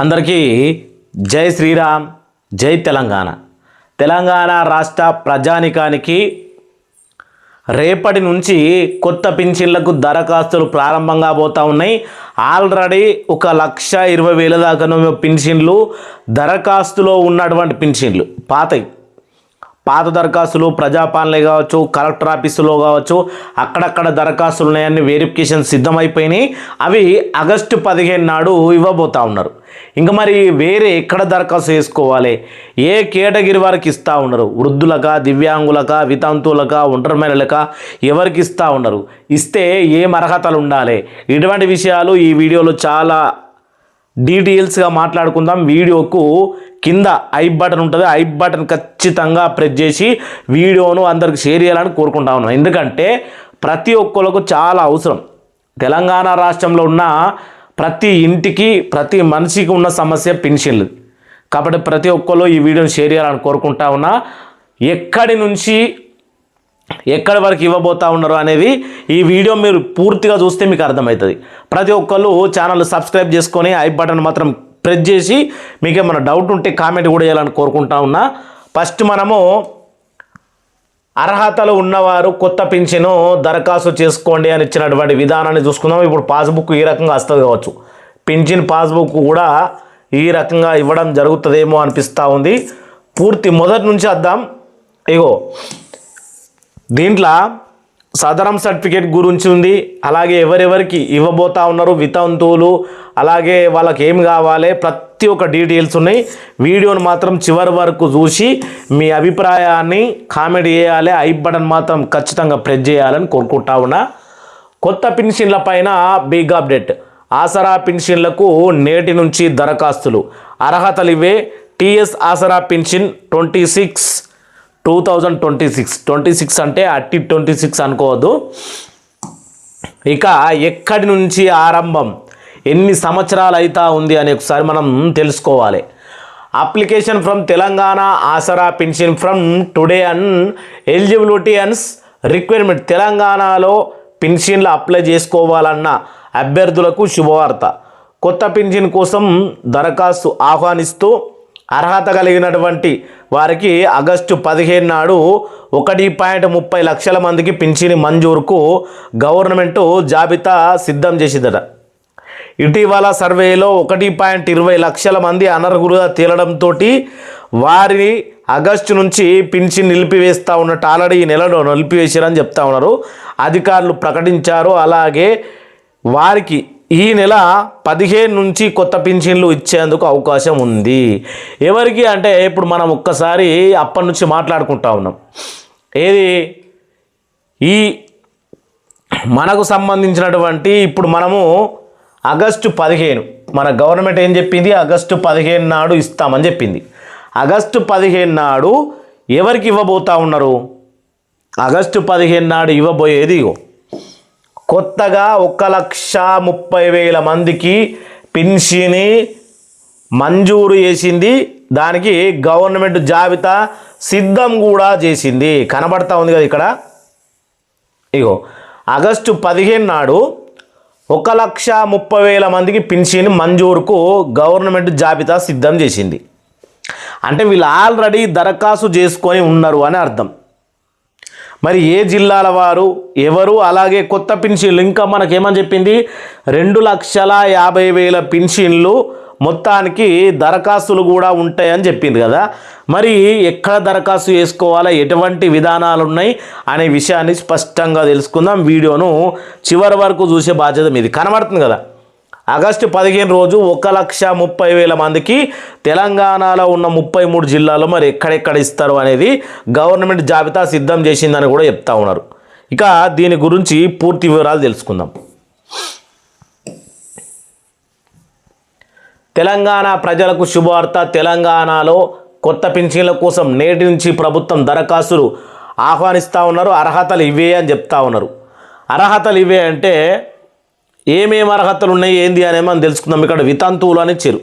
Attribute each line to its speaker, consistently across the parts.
Speaker 1: అందరికీ జై శ్రీరామ్, జై తెలంగాణ. తెలంగాణ రాష్ట్ర ప్రజానికానికి రేపటి నుంచి కొత్త పింఛన్లకు దరఖాస్తులు ప్రారంభంగా పోతూ ఉన్నాయి. ఆల్రెడీ 1,20,000 దాకా పింఛన్లు దరఖాస్తులో ఉన్నటువంటి పింఛన్లు పాత దరఖాస్తులు ప్రజాపాలన కావచ్చు, కలెక్టర్ ఆఫీసులో కావచ్చు, అక్కడక్కడ దరఖాస్తులు ఉన్నాయని వెరిఫికేషన్ సిద్ధమైపోయినాయి. అవి ఆగస్టు 15 నాడు ఇవ్వబోతూ ఉన్నారు. ఇంకా మరి వేరే ఎక్కడ దరఖాస్తు చేసుకోవాలి, ఏ కేటగిరీ వారికి ఇస్తూ ఉన్నారు, వృద్ధులకా, దివ్యాంగులకా, వితంతువులకా, ఒంటరి మహిళలకా, ఎవరికి ఇస్తూ ఉన్నారు, ఇస్తే ఏం అర్హతలు ఉండాలి, ఇటువంటి విషయాలు ఈ వీడియోలో చాలా డీటెయిల్స్గా మాట్లాడుకుందాం. వీడియోకు కింద ఐ బటన్ ఉంటుంది, ఐ బటన్ ఖచ్చితంగా ప్రెస్ చేసి వీడియోను అందరికి షేర్ చేయాలని కోరుకుంటా ఉన్నాం. ఎందుకంటే ప్రతి ఒక్కరికి చాలా అవసరం. తెలంగాణ రాష్ట్రంలో ఉన్న ప్రతి ఇంటికి, ప్రతి మనిషికి ఉన్న సమస్య పెన్షన్లు. కాబట్టి ప్రతి ఒక్కరు ఈ వీడియోని షేర్ చేయాలని కోరుకుంటా ఉన్నా. ఎక్కడి నుంచి ఎక్కడి వరకు ఇవ్వబోతా ఉన్నారు అనేది ఈ వీడియో మీరు పూర్తిగా చూస్తే మీకు అర్థమవుతుంది. ప్రతి ఒక్కళ్ళు ఛానల్ సబ్స్క్రైబ్ చేసుకొని ఐ బటన్ మాత్రం ప్రెస్ చేసి మీకు ఏమైనా డౌట్ ఉంటే కామెంట్ కూడా చేయాలని కోరుకుంటా ఉన్నా. ఫస్ట్ మనము అర్హతలు ఉన్నవారు కొత్త పింఛను దరఖాస్తు చేసుకోండి అని ఇచ్చినటువంటి విధానాన్ని చూసుకుందాం. ఇప్పుడు పాస్బుక్ ఈ రకంగా వస్తుంది కావచ్చు, పింఛన్ పాస్బుక్ కూడా ఈ రకంగా ఇవ్వడం జరుగుతుందేమో అనిపిస్తూ ఉంది. పూర్తి మొదటి నుంచి వద్దాం. ఇగో దీంట్లో సదరం సర్టిఫికేట్ గురించి ఉంది, అలాగే ఎవరెవరికి ఇవ్వబోతా ఉన్నారు, వితంతువులు, అలాగే వాళ్ళకి ఏం కావాలి, ప్రతి ఒక్క డీటెయిల్స్ ఉన్నాయి. వీడియోను మాత్రం చివరి వరకు చూసి మీ అభిప్రాయాన్ని కామెంట్ చేయాలి. ఐ బటన్ మాత్రం ఖచ్చితంగా ప్రెస్ చేయాలని కోరుకుంటా ఉన్నా. కొత్త పెన్షన్ల పైన బిగ్ అప్డేట్. ఆసరా పెన్షన్లకు నేటి నుంచి దరఖాస్తులు. అర్హతలు ఇవే. టీఎస్ ఆసరా పెన్షన్ 2026 అంటే అట్టి 26 అనుకోవద్దు. ఇక ఎక్కడి నుంచి ఆరంభం, ఎన్ని సంవత్సరాలు అవుతా ఉంది అని ఒకసారి మనం తెలుసుకోవాలి. Application from Telangana Aasara pension from today and eligibility and requirement. తెలంగాణలో పెన్షన్లు అప్లై చేసుకోవాలన్న అభ్యర్థులకు శుభవార్త. కొత్త పెన్షన్ కోసం దరఖాస్తు ఆహ్వానిస్తూ అర్హత కలిగినటువంటి వారికి ఆగస్టు 15 నాడు 1.30 లక్షల మందికి పింఛను మంజూరుకు గవర్నమెంటు జాబితా సిద్ధం చేసిందట. ఇటీవల సర్వేలో 1.20 లక్షల మంది అనర్హులుగా తేలడంతో వారిని ఆగస్టు నుంచి పింఛన్ నిలిపివేస్తూ ఉన్నట్టు ఆల్రెడీ ఈ నెలలో నిలిపివేశారని చెప్తా ఉన్నారు, అధికారులు ప్రకటించారు. అలాగే వారికి ఈ నెల 15 నుంచి కొత్త పింఛన్లు ఇచ్చేందుకు అవకాశం ఉంది. ఎవరికి అంటే ఇప్పుడు మనం ఒక్కసారి అప్పటి నుంచి మాట్లాడుకుంటా ఉన్నాం. ఏది ఈ మనకు సంబంధించినటువంటి ఇప్పుడు మనము ఆగస్టు 15 మన గవర్నమెంట్ ఏం చెప్పింది, ఆగస్టు 15 నాడు ఇస్తామని చెప్పింది. ఆగస్టు 15 నాడు ఎవరికి ఇవ్వబోతా ఉన్నారు? ఆగస్టు 15 నాడు ఇవ్వబోయేది కొత్తగా 1,30,000 మందికి పెన్షన్ మంజూరు చేసింది. దానికి గవర్నమెంట్ జాబితా సిద్ధం కూడా చేసింది. కనబడతా ఉంది కదా ఇక్కడ. ఇగో ఆగస్టు 15 నాడు 1,30,000 మందికి పెన్షన్ మంజూరుకు గవర్నమెంట్ జాబితా సిద్ధం చేసింది. అంటే వీళ్ళు ఆల్రెడీ దరఖాస్తు చేసుకొని ఉన్నారు అని అర్థం. మరి ఏ జిల్లాల వారు ఎవరు, అలాగే కొత్త పెన్షన్లు ఇంకా మనకేమని చెప్పింది, 2,50,000 పెన్షన్లు మొత్తానికి దరఖాస్తులు కూడా ఉంటాయని చెప్పింది కదా. మరి ఎక్కడ దరఖాస్తు చేసుకోవాలా, ఎటువంటి విధానాలు ఉన్నాయి అనే విషయాన్ని స్పష్టంగా తెలుసుకుందాం. వీడియోను చివరి వరకు చూసే బాధ్యత మీది. కనబడుతుంది కదా, ఆగస్టు 15 రోజు 1,30,000 మందికి తెలంగాణలో ఉన్న 33 జిల్లాలో మరి ఎక్కడెక్కడ ఇస్తారు అనేది గవర్నమెంట్ జాబితా సిద్ధం చేసిందని కూడా చెప్తా ఉన్నారు. ఇక దీని గురించి పూర్తి వివరాలు తెలుసుకుందాం. తెలంగాణ ప్రజలకు శుభవార్త. తెలంగాణలో కొత్త పెన్షన్ల కోసం నేటి నుంచి ప్రభుత్వం దరఖాస్తులు ఆహ్వానిస్తూ ఉన్నారు. అర్హతలు ఇవే అని చెప్తా ఉన్నారు. అర్హతలు ఇవే అంటే ఏమేమి అర్హతలు ఉన్నాయి ఏంది అని మనం తెలుసుకుందాం. ఇక్కడ వితంతువులు అని ఇచ్చారు.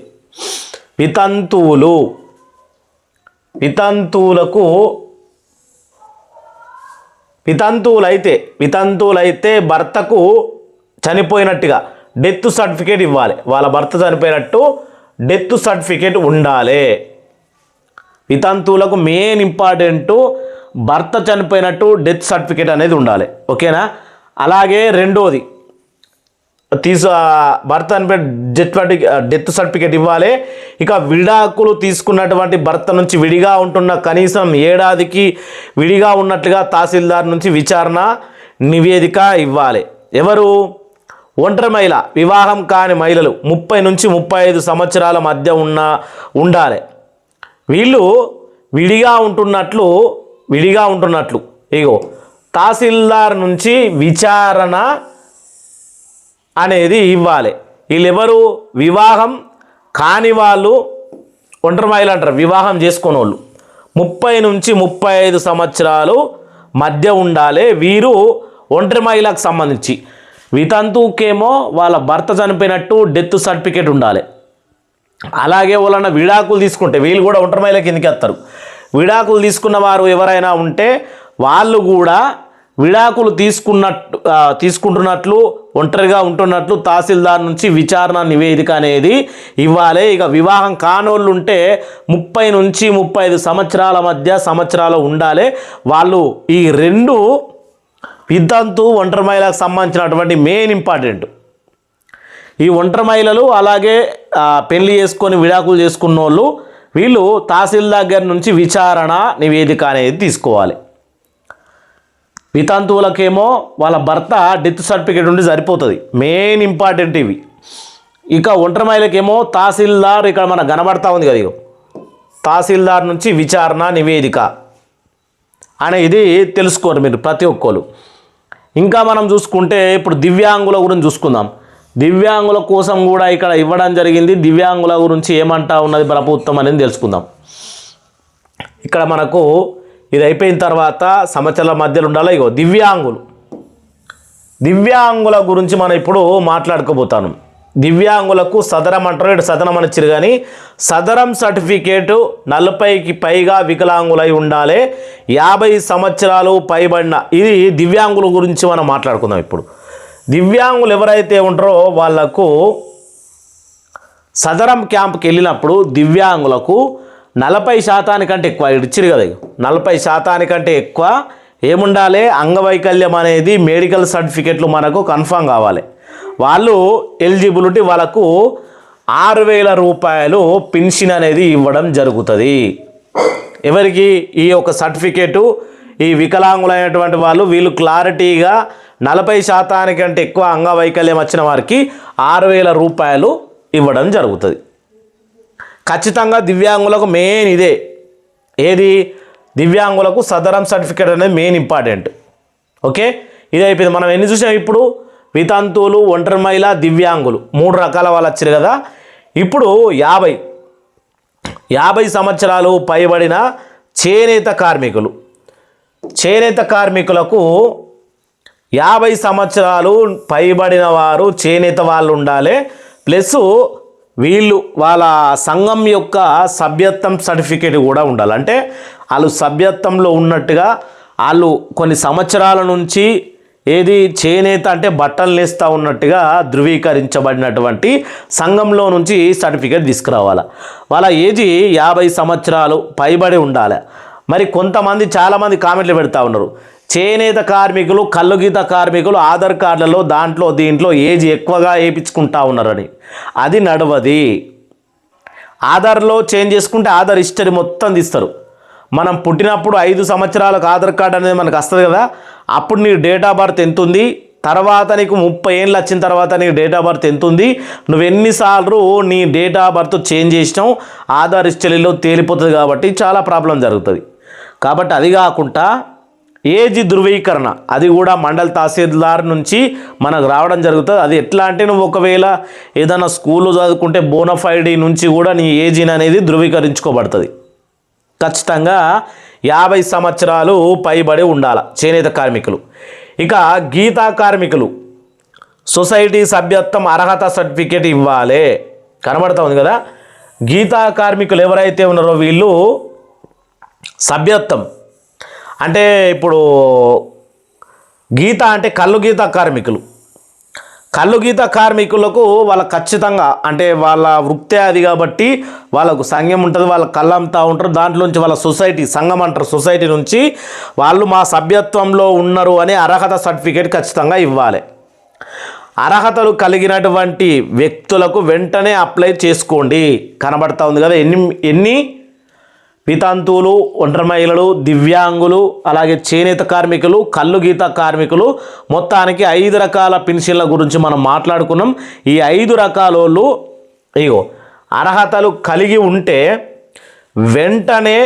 Speaker 1: వితంతువులైతే భర్తకు చనిపోయినట్టుగా డెత్ సర్టిఫికేట్ ఇవ్వాలి. వాళ్ళ భర్త చనిపోయినట్టు డెత్ సర్టిఫికేట్ ఉండాలి. వితంతువులకు మెయిన్ ఇంపార్టెంట్ భర్త చనిపోయినట్టు డెత్ సర్టిఫికేట్ అనేది ఉండాలి. ఓకేనా? అలాగే రెండోది భర్త డెత్ సర్టిఫికేట్ ఇవ్వాలి. ఇక విడాకులు తీసుకున్నటువంటి భర్త నుంచి విడిగా ఉంటున్న కనీసం ఏడాదికి విడిగా ఉన్నట్లుగా తహసీల్దార్ నుంచి విచారణ నివేదిక ఇవ్వాలి. ఎవరు? ఒంటరి మహిళ, వివాహం కాని మహిళలు 30 నుంచి 35 సంవత్సరాల మధ్య ఉండాలి. వీళ్ళు విడిగా ఉంటున్నట్లు ఇగో తహసీల్దార్ నుంచి విచారణ అనేది ఇవ్వాలి. వీళ్ళెవరు? వివాహం కాని వాళ్ళు, ఒంటరి మహిళలు అంటారు, వివాహం చేసుకునే వాళ్ళు 30 నుంచి 35 సంవత్సరాలు మధ్య ఉండాలి. వీరు ఒంటరి మహిళకు సంబంధించి. వితంతువుకేమో వాళ్ళ భర్త చనిపోయినట్టు డెత్ సర్టిఫికేట్ ఉండాలి. అలాగే వాళ్ళన్న విడాకులు తీసుకుంటే వీళ్ళు కూడా ఒంటరి మహిళ కిందకి వస్తారు. విడాకులు తీసుకున్న వారు ఎవరైనా ఉంటే వాళ్ళు కూడా విడాకులు తీసుకుంటున్నట్లు ఒంటరిగా ఉంటున్నట్లు తహసీల్దార్ నుంచి విచారణ నివేదిక అనేది ఇవ్వాలి. ఇక వివాహం కానోళ్ళు ఉంటే 30 నుంచి 35 సంవత్సరాల మధ్య ఉండాలి. వాళ్ళు ఈ రెండు వితంతు ఒంటరి మహిళకు సంబంధించినటువంటి మెయిన్ ఇంపార్టెంట్. ఈ ఒంటరి మహిళలు అలాగే పెళ్లి చేసుకొని విడాకులు చేసుకున్న వాళ్ళు వీళ్ళు తహసీల్దార్ దగ్గర నుంచి విచారణ నివేదిక అనేది తీసుకోవాలి. వితంతువులకేమో వాళ్ళ భర్త డెత్ సర్టిఫికేట్ ఉండి సరిపోతుంది, మెయిన్ ఇంపార్టెంట్ ఇవి. ఇక ఒంటరి మహిళకేమో తహసీల్దార్, ఇక్కడ మనకు కనబడతా ఉంది కదా, తహసీల్దార్ నుంచి విచారణ నివేదిక అనేది తెలుసుకోరు మీరు ప్రతి ఒక్కరు. ఇంకా మనం చూసుకుంటే ఇప్పుడు దివ్యాంగుల గురించి చూసుకుందాం. దివ్యాంగుల కోసం కూడా ఇక్కడ ఇవ్వడం జరిగింది. దివ్యాంగుల గురించి ఏమంటా ఉన్నది ప్రభుత్వం అనేది తెలుసుకుందాం. ఇక్కడ మనకు ఇది అయిపోయిన తర్వాత సంవత్సరాల మధ్యలో ఉండాలి. ఇగో దివ్యాంగుల గురించి మనం ఇప్పుడు మాట్లాడుకోబోతాను. దివ్యాంగులకు సదరం అంటారు, ఇక్కడ సదనం అని ఇచ్చారు కానీ సదరం సర్టిఫికేటు 40కి పైగా వికలాంగులై ఉండాలి, 50 సంవత్సరాలు పైబడిన. ఇది దివ్యాంగుల గురించి మనం మాట్లాడుకుందాం. ఇప్పుడు దివ్యాంగులు ఎవరైతే ఉంటారో వాళ్లకు సదరం క్యాంప్కి వెళ్ళినప్పుడు దివ్యాంగులకు 40% ఎక్కువ ఇచ్చారు కదా, 40% ఎక్కువ ఏముండాలి? అంగవైకల్యం అనేది మెడికల్ సర్టిఫికెట్లు మనకు కన్ఫర్మ్ కావాలి. వాళ్ళు ఎలిజిబిలిటీ, వాళ్ళకు 6,000 రూపాయలు పెన్షన్ అనేది ఇవ్వడం జరుగుతుంది. ఎవరికి? ఈ యొక్క సర్టిఫికేటు ఈ వికలాంగులైనటువంటి వీళ్ళు క్లారిటీగా 40% ఎక్కువ అంగవైకల్యం వచ్చిన వారికి 6,000 రూపాయలు ఇవ్వడం జరుగుతుంది. ఖచ్చితంగా దివ్యాంగులకు మెయిన్ ఇదే. ఏది? దివ్యాంగులకు సదరం సర్టిఫికేట్ అనేది మెయిన్ ఇంపార్టెంట్. ఓకే, ఇది అయిపోయింది. మనం ఎన్ని చూసాం ఇప్పుడు? వితంతువులు, ఒంటరి మహిళ, దివ్యాంగులు 3 రకాల వాళ్ళు వచ్చారు కదా. ఇప్పుడు 50 సంవత్సరాలు పైబడిన చేనేత కార్మికులకు 50 సంవత్సరాలు పైబడిన వారు చేనేత వాళ్ళు ఉండాలి. ప్లస్ వీళ్ళు వాళ్ళ సంఘం యొక్క సభ్యత్వం సర్టిఫికేట్ కూడా ఉండాలి. అంటే వాళ్ళు సభ్యత్వంలో ఉన్నట్టుగా వాళ్ళు కొన్ని సంవత్సరాల నుంచి ఏది చేనేత అంటే బట్టలు నేస్తూ ఉన్నట్టుగా ధృవీకరించబడినటువంటి సంఘంలో నుంచి సర్టిఫికేట్ తీసుకురావాలి. వాళ్ళ ఏజీ 50 సంవత్సరాలు పైబడి ఉండాలి. మరి కొంతమంది చాలామంది కామెంట్లు పెడతా ఉన్నారు, చేనేత కార్మికులు, కల్లుగీత కార్మికులు ఆధార్ కార్డులలో దీంట్లో ఏజ్ ఎక్కువగా వేయించుకుంటా ఉన్నారని. అది నడవది. ఆధార్లో చేంజ్ చేసుకుంటే ఆధార్ హిస్టరీ మొత్తం తీస్తారు. మనం పుట్టినప్పుడు 5 సంవత్సరాలకు ఆధార్ కార్డు అనేది మనకు వస్తుంది కదా, అప్పుడు నీ డేట్ ఆఫ్ బర్త్ ఎంత ఉంది, తర్వాత నీకు 30 ఏళ్ళు వచ్చిన తర్వాత నీ డేట్ ఆఫ్ బర్త్ ఎంత ఉంది, నువ్వు ఎన్నిసార్లు నీ డేట్ ఆఫ్ బర్త్ చేంజ్ చేసినావు ఆధార్ హిస్టరీలో తేలిపోతుంది. కాబట్టి చాలా ప్రాబ్లం జరుగుతుంది. కాబట్టి అది కాకుండా ఏజ్ ధృవీకరణ అది కూడా మండల తహసీల్దార్ నుంచి మనకు రావడం జరుగుతుంది. అది ఎట్లా అంటే నువ్వు ఒకవేళ ఏదైనా స్కూల్లో చదువుకుంటే బోనఫైడ్ నుంచి కూడా నీ ఏజ్ అనేది ధృవీకరించుకోబడుతుంది. ఖచ్చితంగా 50 సంవత్సరాలు పైబడి ఉండాలి చేనేత కార్మికులు. ఇక గీతా కార్మికులు సొసైటీ సభ్యత్వం అర్హత సర్టిఫికేట్ ఇవ్వాలి. కనబడుతూ ఉంది కదా. గీతా కార్మికులు ఎవరైతే ఉన్నారో వీళ్ళు సభ్యత్వం అంటే ఇప్పుడు గీత అంటే కళ్ళు గీత కార్మికులు. కళ్ళు గీత కార్మికులకు వాళ్ళ ఖచ్చితంగా అంటే వాళ్ళ వృత్తే అది కాబట్టి వాళ్ళకు సంఘం ఉంటుంది, వాళ్ళ కళ్ళంతా ఉంటారు. దాంట్లోంచి వాళ్ళ సొసైటీ సంఘం అంటారు, సొసైటీ నుంచి వాళ్ళు మా సభ్యత్వంలో ఉన్నారు అని అర్హత సర్టిఫికేట్ ఖచ్చితంగా ఇవ్వాలి. అర్హతలు కలిగినటువంటి వ్యక్తులకు వెంటనే అప్లై చేసుకోండి. కనబడతా ఉంది కదా ఎన్ని వితంతువులు, ఒంటరి మహిళలు, దివ్యాంగులు, అలాగే చేనేత కార్మికులు, కళ్ళు గీత కార్మికులు, మొత్తానికి 5 రకాల పెన్షన్ల గురించి మనం మాట్లాడుకున్నాం. ఈ 5 రకాల వాళ్ళు అర్హతలు కలిగి ఉంటే వెంటనే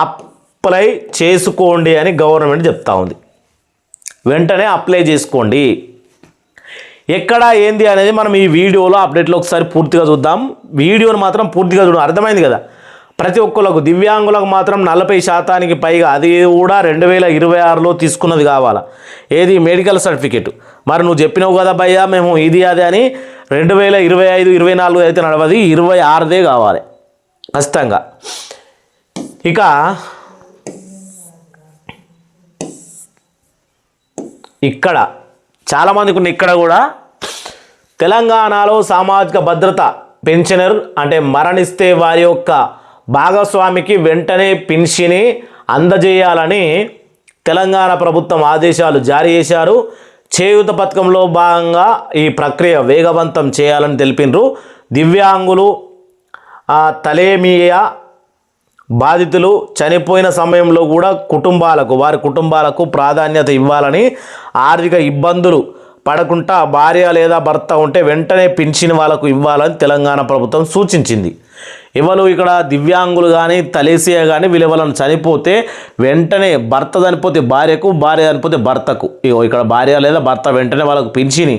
Speaker 1: అప్లై చేసుకోండి అని గవర్నమెంట్ చెప్తా ఉంది. వెంటనే అప్లై చేసుకోండి. ఎక్కడ ఏంది అనేది మనం ఈ వీడియోలో అప్డేట్లో ఒకసారి పూర్తిగా చూద్దాం. వీడియోని మాత్రం పూర్తిగా చూడండి, అర్థమైంది కదా. ప్రతి ఒక్కరికి దివ్యాంగులకు మాత్రం 40% పైగా, అది కూడా 2026లో తీసుకున్నది కావాలా, ఏది మెడికల్ సర్టిఫికేట్. మరి నువ్వు చెప్పినావు కదా భయ్యా మేము ఇది అది అని, 2025, 24 అయితే నడవది, 26దే కావాలి ఖచ్చితంగా. ఇక ఇక్కడ చాలామందికి ఉన్న ఇక్కడ కూడా తెలంగాణలో సామాజిక భద్రత పెన్షనర్ అంటే మరణిస్తే వారి యొక్క భాగస్వామికి వెంటనే పెన్షన్ అందజేయాలని తెలంగాణ ప్రభుత్వం ఆదేశాలు జారీ చేశారు. చేయూత పథకంలో భాగంగా ఈ ప్రక్రియ వేగవంతం చేయాలని తెలిపినారు. దివ్యాంగులు, తలేమియా బాధితులు చనిపోయిన సమయంలో కూడా వారి కుటుంబాలకు ప్రాధాన్యత ఇవ్వాలని, ఆర్థిక ఇబ్బందులు పడకుండా భార్య లేదా భర్త ఉంటే వెంటనే పెన్షన్ వాళ్ళకు ఇవ్వాలని తెలంగాణ ప్రభుత్వం సూచించింది. ఎవరు ఇక్కడ దివ్యాంగులు కానీ తలేసియా కానీ వీళ్ళెవలను చనిపోతే వెంటనే భర్త చనిపోతే భార్యకు, భార్య చనిపోతే భర్తకు, ఇక్కడ భార్య లేదా భర్త వెంటనే వాళ్ళకు పెన్షన్,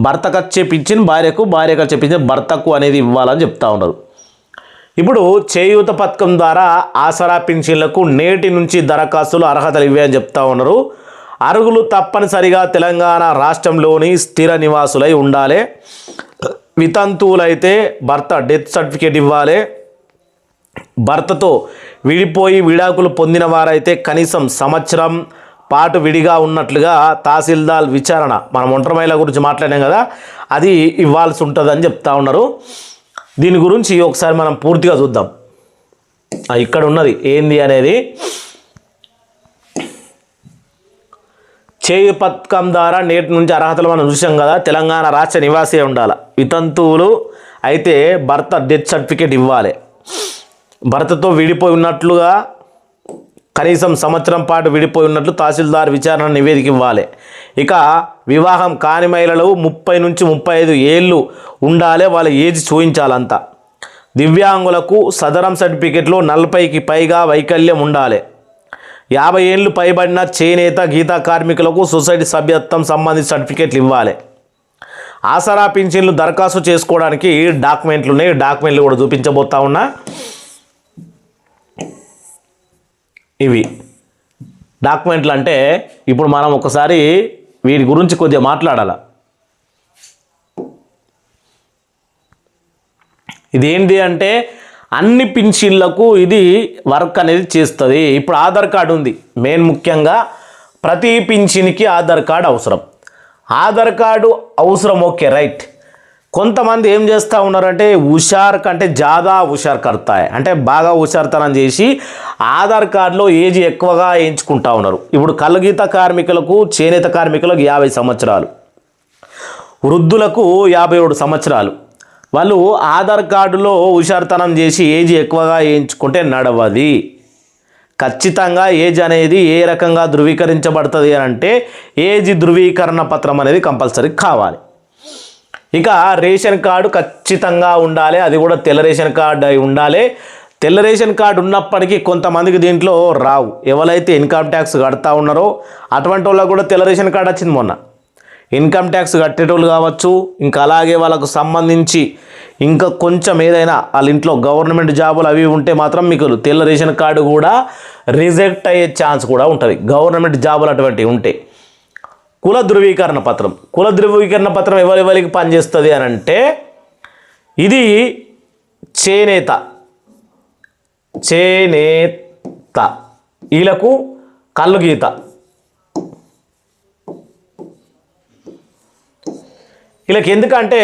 Speaker 1: భర్తకు వచ్చే పెన్షన్ భార్యకు, భార్యకు వచ్చే పెన్షన్ భర్తకు అనేది ఇవ్వాలని చెప్తా ఉన్నారు. ఇప్పుడు చేయూత పథకం ద్వారా ఆసరా పెన్షన్లకు నేటి నుంచి దరఖాస్తులు అర్హతలు ఇవే అని చెప్తా ఉన్నారు. అర్హులు తప్పనిసరిగా తెలంగాణ రాష్ట్రంలోని స్థిర నివాసులై ఉండాలి. వితంతువులైతే భర్త డెత్ సర్టిఫికేట్ ఇవ్వాలి. భర్తతో విడిపోయి విడాకులు పొందిన వారైతే కనీసం సంవత్సరం పాటు విడిగా ఉన్నట్లుగా తహసీల్దార్ విచారణ, మనం ఒంటరి మహిళల గురించి మాట్లాడాం కదా, అది ఇవ్వాల్సి ఉంటుందని చెప్తా ఉన్నారు. దీని గురించి ఒకసారి మనం పూర్తిగా చూద్దాం. ఇక్కడ ఉన్నది ఏంది అనేది. చేయూత పథకం ద్వారా నేటి నుంచి అర్హతలు మనం చూసాం కదా, తెలంగాణ రాష్ట్ర నివాసే ఉండాలి. వితంతువులు అయితే భర్త డెత్ సర్టిఫికేట్ ఇవ్వాలి. భర్తతో విడిపోయి ఉన్నట్లుగా కనీసం సంవత్సరం పాటు విడిపోయి ఉన్నట్లు తహసీల్దార్ విచారణ నివేదిక ఇవ్వాలి. ఇక వివాహం కాని మహిళలు 30 నుంచి 35 ఏళ్ళు ఉండాలి, వాళ్ళ ఏజ్ చూపించాలంతా. దివ్యాంగులకు సదరం సర్టిఫికేట్లో 40కి పైగా వైకల్యం ఉండాలి. 50 ఏళ్ళు పైబడిన చేనేత గీతా కార్మికులకు సొసైటీ సభ్యత్వం సంబంధించి సర్టిఫికేట్లు ఇవ్వాలి. ఆసరా పింఛన్లు దరఖాస్తు చేసుకోవడానికి డాక్యుమెంట్లు ఉన్నాయి, డాక్యుమెంట్లు కూడా చూపించబోతా ఉన్నా. ఇవి డాక్యుమెంట్లు అంటే ఇప్పుడు మనం ఒకసారి వీటి గురించి కొద్దిగా మాట్లాడాలి. ఇదేంటి అంటే అన్ని పింఛన్లకు ఇది వర్క్ అనేది చేస్తుంది. ఇప్పుడు ఆధార్ కార్డు ఉంది, మెయిన్ ముఖ్యంగా ప్రతి పింఛన్కి ఆధార్ కార్డు అవసరం. ఆధార్ కార్డు అవసరం, ఓకే రైట్. కొంతమంది ఏం చేస్తూ ఉన్నారంటే హుషార్ కంటే జాదా హుషార్ కర్తాయి అంటే బాగా హుషార్తనం చేసి ఆధార్ కార్డులో ఏజ్ ఎక్కువగా ఎంచుకుంటా ఉన్నారు. ఇప్పుడు కళ్ళగీత కార్మికులకు, చేనేత కార్మికులకు 50 సంవత్సరాలు, వృద్ధులకు 57 సంవత్సరాలు. వాళ్ళు ఆధార్ కార్డులో హుషార్తనం చేసి ఏజ్ ఎక్కువగా ఎంచుకుంటే నడవది. ఖచ్చితంగా ఏజ్ అనేది ఏ రకంగా ధృవీకరించబడుతుంది అని అంటే ఏజ్ ధృవీకరణ పత్రం అనేది కంపల్సరీ కావాలి. ఇక రేషన్ కార్డు ఖచ్చితంగా ఉండాలి, అది కూడా తెల్ల రేషన్ కార్డు అయి ఉండాలి. తెల్ల రేషన్ కార్డు ఉన్నప్పటికీ కొంతమందికి దీంట్లో రావు. ఎవరైతే ఇన్కమ్ ట్యాక్స్ కడతా ఉన్నారో అటువంటి వాళ్ళకు కూడా తెల్ల రేషన్ కార్డు వచ్చింది మొన్న. ఇన్కమ్ ట్యాక్స్ కట్టేటోళ్ళు కావచ్చు, ఇంకా అలాగే వాళ్ళకు సంబంధించి ఇంకా కొంచెం ఏదైనా వాళ్ళ ఇంట్లో గవర్నమెంట్ జాబులు అవి ఉంటే మాత్రం మీకు తెల్ల రేషన్ కార్డు కూడా రిజెక్ట్ అయ్యే ఛాన్స్ కూడా ఉంటుంది. గవర్నమెంట్ జాబులు అటువంటివి ఉంటే. కుల ధృవీకరణ పత్రం, కుల ధృవీకరణ పత్రం ఎవరికి పనిచేస్తుంది అని అంటే ఇది చేనేత వీళ్ళకు కళ్ళుగీత వీళ్ళకి ఎందుకంటే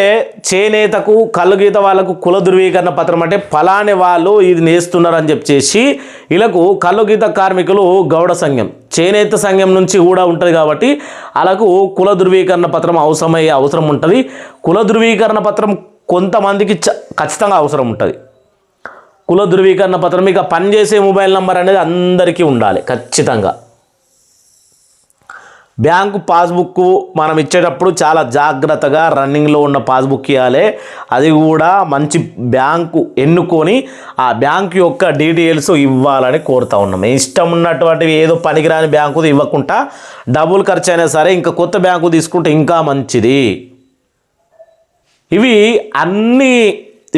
Speaker 1: చేనేతకు కళ్ళుగీత వాళ్ళకు కుల ధృవీకరణ పత్రం అంటే ఫలాని వాళ్ళు ఇది నేస్తున్నారని చెప్పేసి వీళ్ళకు కళ్ళుగీత కార్మికులు గౌడ సంఘం చేనేత సంఘం నుంచి కూడా ఉంటుంది కాబట్టి వాళ్ళకు కుల ధృవీకరణ పత్రం అవసరం ఉంటుంది. కుల ధృవీకరణ పత్రం కొంతమందికి ఖచ్చితంగా అవసరం ఉంటుంది. కుల ధృవీకరణ పత్రం ఇక పనిచేసే మొబైల్ నెంబర్ అనేది అందరికీ ఉండాలి ఖచ్చితంగా. బ్యాంకు పాస్బుక్ మనం ఇచ్చేటప్పుడు చాలా జాగ్రత్తగా రన్నింగ్లో ఉన్న పాస్బుక్ ఇవ్వాలి. అది కూడా మంచి బ్యాంకు ఎన్నుకొని ఆ బ్యాంకు యొక్క డీటెయిల్స్ ఇవ్వాలని కోరుతా ఉన్నాం. ఇష్టం ఉన్నటువంటివి ఏదో పనికిరాని బ్యాంకు ఇవ్వకుండా డబ్బులు ఖర్చు అయినా సరే ఇంకా కొత్త బ్యాంకు తీసుకుంటే ఇంకా మంచిది. ఇవి అన్నీ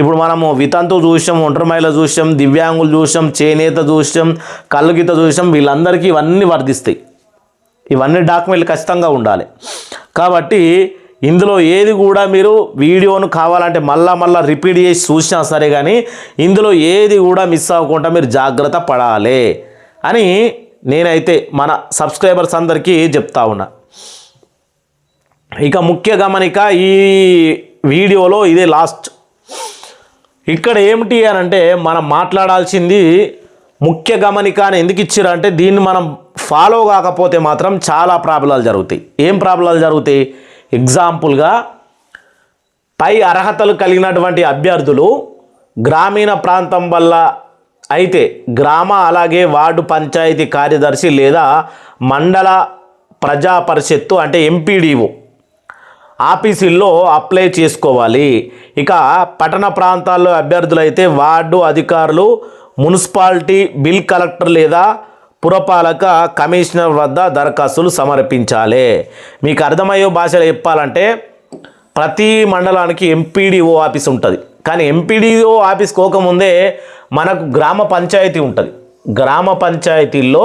Speaker 1: ఇప్పుడు మనము వితంతు చూసాం, ఒంటరి మహిళ చూసాం, దివ్యాంగులు చూసాం, చేనేత చూసాం, కళ్ళుగీత చూసాం, వీళ్ళందరికీ ఇవన్నీ వర్తిస్తాయి. ఇవన్నీ డాక్యుమెంట్లు ఖచ్చితంగా ఉండాలి. కాబట్టి ఇందులో ఏది కూడా మీరు వీడియోను కావాలంటే మళ్ళా రిపీట్ చేసి చూసినా సరే కానీ ఇందులో ఏది కూడా మిస్ అవ్వకుండా మీరు జాగ్రత్త పడాలి అని నేనైతే మన సబ్స్క్రైబర్స్ అందరికీ చెప్తా ఉన్నా. ఇక ముఖ్య గమనిక ఈ వీడియోలో ఇదే లాస్ట్. ఇక్కడ ఏమిటి అని అంటే మనం మాట్లాడాల్సింది ముఖ్య గమనిక అని ఎందుకు ఇచ్చారంటే దీన్ని మనం ఫాలో కాకపోతే మాత్రం చాలా ప్రాబ్లాలు జరుగుతాయి. ఏం ప్రాబ్లాలు జరుగుతాయి? ఎగ్జాంపుల్గా పై అర్హతలు కలిగినటువంటి అభ్యర్థులు గ్రామీణ ప్రాంతం వల్ల అయితే గ్రామ అలాగే వార్డు పంచాయతీ కార్యదర్శి లేదా మండల ప్రజా పరిషత్తు అంటే ఎంపీడీఓ ఆఫీసుల్లో అప్లై చేసుకోవాలి. ఇక పట్టణ ప్రాంతాల్లో అభ్యర్థులైతే వార్డు అధికారులు, మున్సిపాలిటీ బిల్ కలెక్టర్ లేదా పురపాలక కమిషనర్ వద్ద దరఖాస్తులు సమర్పించాలి. మీకు అర్థమయ్యే భాషలో చెప్పాలంటే ప్రతి మండలానికి ఎంపీడీఓ ఆఫీస్ ఉంటుంది. కానీ ఎంపీడీఓ ఆఫీస్ కోకముందే మనకు గ్రామ పంచాయతీ ఉంటుంది. గ్రామ పంచాయతీల్లో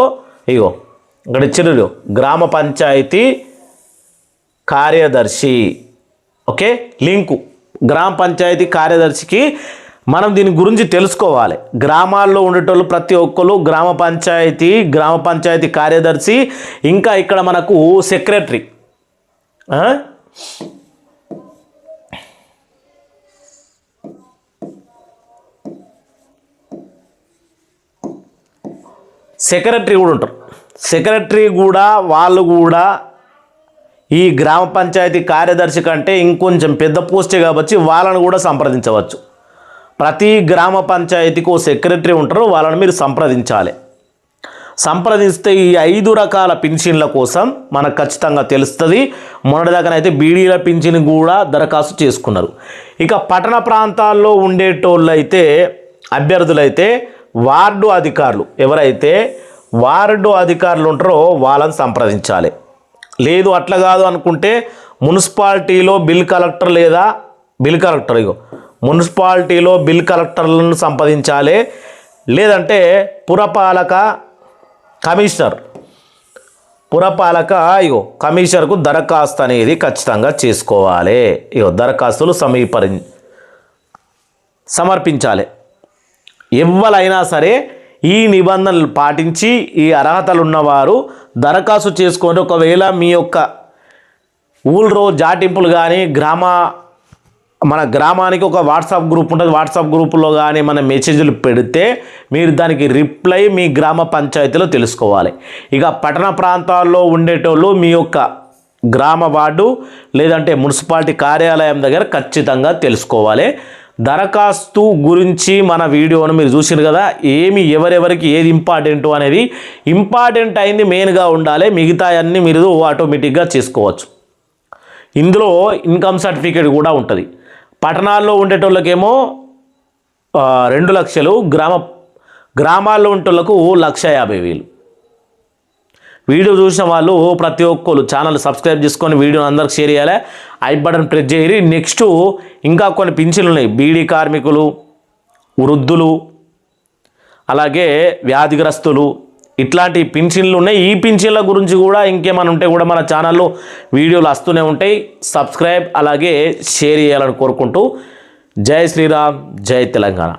Speaker 1: ఇగో ఇక్కడ ఇచ్చిర్రు గ్రామ పంచాయతీ కార్యదర్శి. ఓకే, లింకు గ్రామ పంచాయతీ కార్యదర్శికి మనం దీని గురించి తెలుసుకోవాలి. గ్రామాల్లో ఉండేటోళ్ళు ప్రతి ఒక్కరు గ్రామ పంచాయతీ కార్యదర్శి, ఇంకా ఇక్కడ మనకు సెక్రటరీ, సెక్రటరీ కూడా ఉంటారు. సెక్రటరీ కూడా వాళ్ళు కూడా ఈ గ్రామ పంచాయతీ కార్యదర్శి కంటే ఇంకొంచెం పెద్ద పోస్టే కాబట్టి వాళ్ళను కూడా సంప్రదించవచ్చు. ప్రతి గ్రామ పంచాయతీకి ఓ సెక్రటరీ ఉంటారు, వాళ్ళని మీరు సంప్రదించాలి. సంప్రదిస్తే ఈ 5 రకాల పింఛన్ల కోసం మనకు ఖచ్చితంగా తెలుస్తుంది. మొన్నటిదాకానైతే బీడీల పింఛన్ కూడా దరఖాస్తు చేసుకున్నారు. ఇక పట్టణ ప్రాంతాల్లో ఉండేటోళ్ళైతే అభ్యర్థులైతే వార్డు అధికారులు, ఎవరైతే వార్డు అధికారులు ఉంటారో వాళ్ళని సంప్రదించాలి. లేదు అట్లా కాదు అనుకుంటే మున్సిపాలిటీలో బిల్ కలెక్టర్ లేదా మున్సిపాలిటీలో బిల్ కలెక్టర్లను సంప్రదించాలి. లేదంటే పురపాలక కమిషనర్కు దరఖాస్తు అనేది ఖచ్చితంగా చేసుకోవాలి. దరఖాస్తులు సమర్పించాలి. ఎవరైనా సరే ఈ నిబంధనలు పాటించి ఈ అర్హతలు ఉన్నవారు దరఖాస్తు చేసుకొని ఒకవేళ మీ యొక్క ఊళ్ళో జాటింపులు కానీ మన గ్రామానికి ఒక వాట్సాప్ గ్రూప్ ఉంటుంది. వాట్సాప్ గ్రూపులో కానీ మన మెసేజ్లు పెడితే మీరు దానికి రిప్లై మీ గ్రామ పంచాయతీలో తెలుసుకోవాలి. ఇక పట్టణ ప్రాంతాల్లో ఉండేటోళ్ళు మీ యొక్క గ్రామ వార్డు లేదంటే మున్సిపాలిటీ కార్యాలయం దగ్గర ఖచ్చితంగా తెలుసుకోవాలి. దరఖాస్తు గురించి మన వీడియోను మీరు చూసారు కదా, ఎవరెవరికి ఏది ఇంపార్టెంట్ అనేది ఇంపార్టెంట్ అయింది మెయిన్గా ఉండాలి. మిగతా అన్నీ మీరు ఆటోమేటిక్గా చేసుకోవచ్చు. ఇందులో ఇన్కమ్ సర్టిఫికేట్ కూడా ఉంటుంది. పట్టణాల్లో ఉండేటోళ్ళకేమో 2 లక్షలు, గ్రామాల్లో ఉండేటోళ్ళకు 1,50,000. వీడియో చూసిన వాళ్ళు ప్రతి ఒక్కరు ఛానల్ సబ్స్క్రైబ్ చేసుకొని వీడియోని అందరికి షేర్ చేయాలి. ఐ బటన్ ప్రెస్ చేయరి. నెక్స్ట్ ఇంకా కొన్ని పింఛన్లు ఉన్నాయి. బీడీ కార్మికులు, వృద్ధులు, అలాగే వ్యాధిగ్రస్తులు, ఇట్లాంటి పింఛన్లు ఉన్నాయి. ఈ పింఛన్ల గురించి కూడా ఇంకేమైనా ఉంటే కూడా మన ఛానల్లో వీడియోలు వస్తూనే ఉంటాయి. సబ్స్క్రైబ్ అలాగే షేర్ చేయాలని కోరుకుంటూ జై శ్రీరామ్, జై తెలంగాణ.